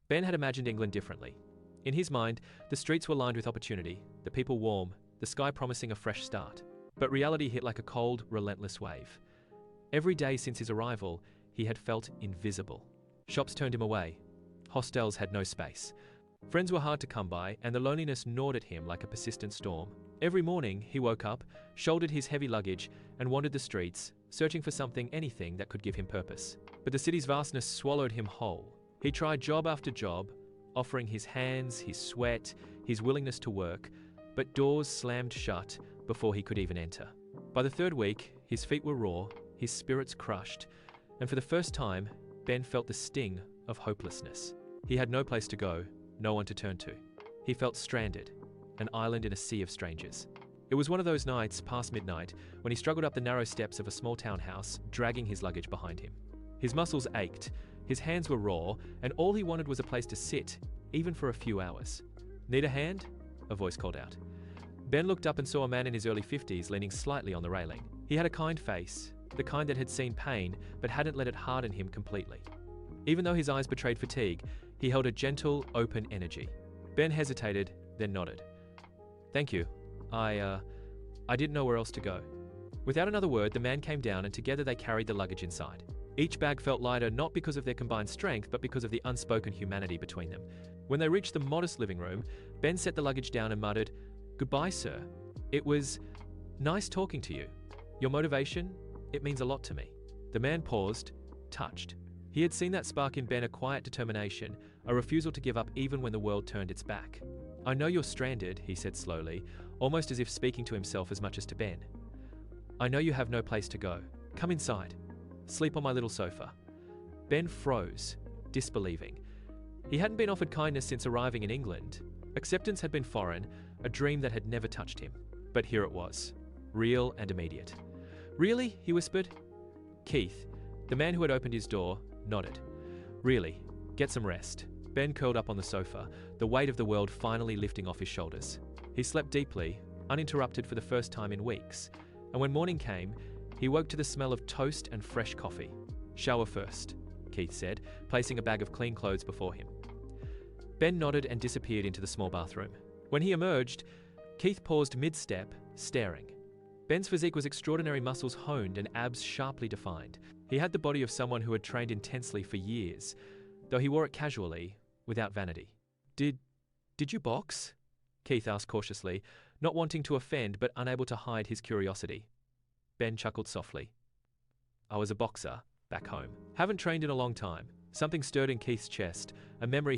Ben had imagined England differently. In his mind, the streets were lined with opportunity, the people warm, the sky promising a fresh start. But reality hit like a cold, relentless wave. Every day since his arrival, he had felt invisible. Shops turned him away. Hostels had no space. Friends were hard to come by, and the loneliness gnawed at him like a persistent storm. Every morning, he woke up, shouldered his heavy luggage, and wandered the streets, searching for something, anything that could give him purpose. But the city's vastness swallowed him whole. He tried job after job, offering his hands, his sweat, his willingness to work, but doors slammed shut before he could even enter. By the third week, his feet were raw, his spirits crushed, and for the first time, Ben felt the sting of hopelessness. He had no place to go, no one to turn to. He felt stranded, an island in a sea of strangers. It was one of those nights past midnight when he struggled up the narrow steps of a small townhouse, dragging his luggage behind him. His muscles ached, his hands were raw, and all he wanted was a place to sit, even for a few hours. "Need a hand?" a voice called out. Ben looked up and saw a man in his early 50s leaning slightly on the railing. He had a kind face, the kind that had seen pain but hadn't let it harden him completely. Even though his eyes betrayed fatigue, he held a gentle, open energy. Ben hesitated, then nodded. "Thank you. I didn't know where else to go." Without another word, the man came down and together they carried the luggage inside. Each bag felt lighter not because of their combined strength, but because of the unspoken humanity between them. When they reached the modest living room, Ben set the luggage down and muttered, "Goodbye, sir. It was nice talking to you. Your motivation, it means a lot to me." The man paused, touched. He had seen that spark in Ben, a quiet determination, a refusal to give up even when the world turned its back. "I know you're stranded," he said slowly, almost as if speaking to himself as much as to Ben. "I know you have no place to go. Come inside. Sleep on my little sofa." Ben froze, disbelieving. He hadn't been offered kindness since arriving in England. Acceptance had been foreign, a dream that had never touched him. But here it was, real and immediate. "Really?" he whispered. Keith, the man who had opened his door, nodded. "Really, get some rest." Ben curled up on the sofa, the weight of the world finally lifting off his shoulders. He slept deeply, uninterrupted for the first time in weeks, and when morning came, he woke to the smell of toast and fresh coffee. "Shower first," Keith said, placing a bag of clean clothes before him. Ben nodded and disappeared into the small bathroom. When he emerged, Keith paused mid-step, staring. Ben's physique was extraordinary, muscles honed and abs sharply defined. He had the body of someone who had trained intensely for years, though he wore it casually, without vanity. Did you box?" Keith asked cautiously, not wanting to offend but unable to hide his curiosity. Ben chuckled softly. "I was a boxer, back home. Haven't trained in a long time." Something stirred in Keith's chest, a memory